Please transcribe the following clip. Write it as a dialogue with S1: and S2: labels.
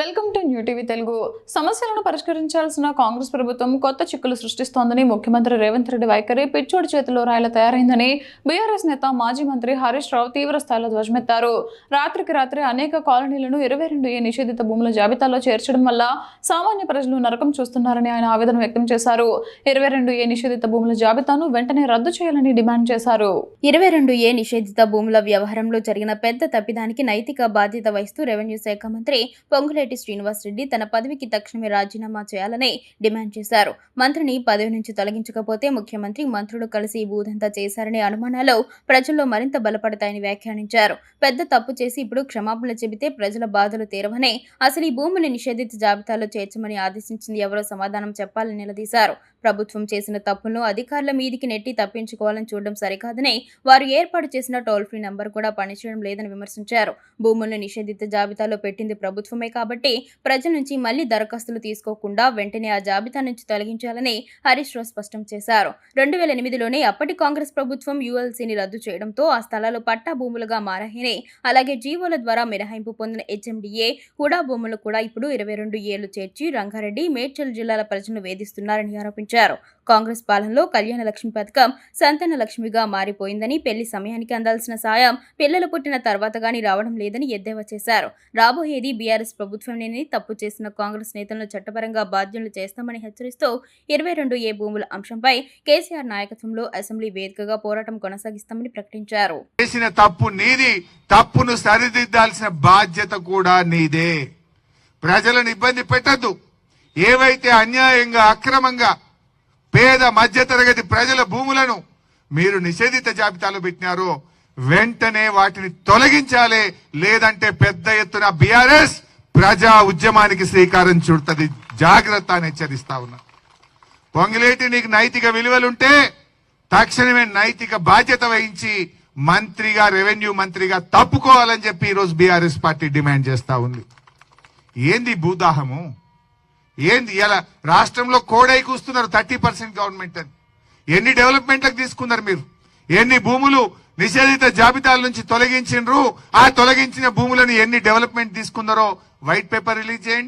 S1: Welcome to new TV Telugu. సమస్యలను పరిష్కరించాల్సిన కాంగ్రెస్ ప్రభుత్వం కొత్త చిక్కులు సృష్టిస్తోందని ముఖ్యమంత్రి రేవంత్ రెడ్డి వైఖరి పిచ్చోడి చేతిలో రాయల తయారైందని బీఆర్ఎస్ నేత మాజీ మంత్రి హరీష్ రావు తీవ్ర స్థాయిలో ధ్వజమెత్తారు. రాత్రికి రాత్రి అనేక కాలనీలను 22A నిషేధిత భూముల జాబితాలో చేర్చడం వల్ల సామాన్య ప్రజలు నరకం చూస్తున్నారని ఆయన ఆవేదన వ్యక్తం చేశారు. 22A నిషేధిత భూముల జాబితాను వెంటనే రద్దు చేయాలని డిమాండ్ చేశారు.
S2: 22A నిషేధిత భూముల వ్యవహారంలో జరిగిన పెద్ద తప్పిదానికి నైతిక బాధ్యత వహిస్తూ రెవెన్యూ శాఖ మంత్రి పొంగులేటి శ్రీనివాస్ రెడ్డి తన పదవికి తక్షణమే రాజీనామా చేయాలని డిమాండ్ చేశారు. మంత్రిని పదవి నుంచి తొలగించకపోతే ముఖ్యమంత్రి మంత్రులు కలిసి భూదంతా చేశారనే అనుమానాలు ప్రజల్లో మరింత బలపడతాయని వ్యాఖ్యానించారు. పెద్ద తప్పు చేసి ఇప్పుడు క్షమాపణలు చెబితే ప్రజల బాధలు తీరవని, అసలు ఈ భూములు నిషేధిత జాబితాలో చేర్చమని ఆదేశించింది ఎవరో సమాధానం చెప్పాలని నిలదీశారు. ప్రభుత్వం చేసిన తప్పులను అధికారుల మీదికి నెట్టి తప్పించుకోవాలని చూడడం సరికాదని, వారు ఏర్పాటు చేసిన టోల్ ఫ్రీ నంబర్ కూడా పనిచేయడం లేదని విమర్శించారు. భూములను నిషేధిత జాబితాలో పెట్టింది ప్రభుత్వమే కాబట్టి ప్రజల నుంచి మళ్లీ దరఖాస్తులు తీసుకోకుండా వెంటనే ఆ జాబితా నుంచి తొలగించాలని హరీష్ రావు స్పష్టం చేశారు. 2008లోనే అప్పటి కాంగ్రెస్ ప్రభుత్వం యూఎల్సీని రద్దు చేయడంతో ఆ స్థలాలు పట్టా భూములుగా మారాయని, అలాగే జీవోల ద్వారా మినహాయింపు పొందిన HMDA కూడా భూములు కూడా ఇప్పుడు 22Aలు చేర్చి రంగారెడ్డి, మేడ్చల్ జిల్లాల ప్రజలను వేధిస్తున్నారని ఆరోపించారు. కాంగ్రెస్ పాలనలో కళ్యాణ లక్ష్మి పథకం సంతాన లక్ష్మిగా మారిపోయిందని, పెళ్లి సమయానికి అందాల్సిన సాయం పిల్లలు పుట్టిన తర్వాత గానీ రావడం లేదని ఎద్దేవా చేశారు. రాబోయేది బీఆర్ఎస్ ప్రభుత్వమేనని, తప్పు చేసిన కాంగ్రెస్ నేతలను చట్టపరంగా బాధ్యులు చేస్తామని హెచ్చరిస్తూ 22A భూముల అంశంపై కేసీఆర్ నాయకత్వంలో అసెంబ్లీ వేదికగా పోరాటం కొనసాగిస్తామని ప్రకటించారు.
S3: చేసిన తప్పు నీది, తప్పును సరిదిద్దాల్సిన బాధ్యత కూడా నీదే. ప్రజలను ఇబ్బంది పెట్టద్దు. ఏవైతే అన్యాయంగా అక్రమంగా పేద మధ్యతరగతి ప్రజల భూములను మీరు నిషేధిత జాబితాలో పెట్టినారో వెంటనే వాటిని తొలగించాలి. లేదంటే పెద్ద ఎత్తున బీఆర్ఎస్ ప్రజా ఉద్యమానికి శ్రీకారం చుడుతుంది. జాగ్రత్త అని హెచ్చరిస్తా ఉన్నా. పొంగిలేటి నీకు నైతిక విలువలుంటే తక్షణమే నైతిక బాధ్యత వహించి మంత్రిగా, రెవెన్యూ మంత్రిగా తప్పుకోవాలని చెప్పి ఈరోజు బీఆర్ఎస్ పార్టీ డిమాండ్ చేస్తా ఉంది. ఏంది భూదాహము? ఏంది ఇలా రాష్ట్రంలో కోడై కూస్తున్నారు 30% గవర్నమెంట్ అని. ఎన్ని డెవలప్మెంట్లకు తీసుకున్నారు మీరు? ఎన్ని భూములు నిషేధిత జాబితాల నుంచి తొలగించిండ్రు? ఆ తొలగించిన భూములను ఎన్ని డెవలప్మెంట్ తీసుకున్నారో వైట్ పేపర్ రిలీజ్ చేయండి.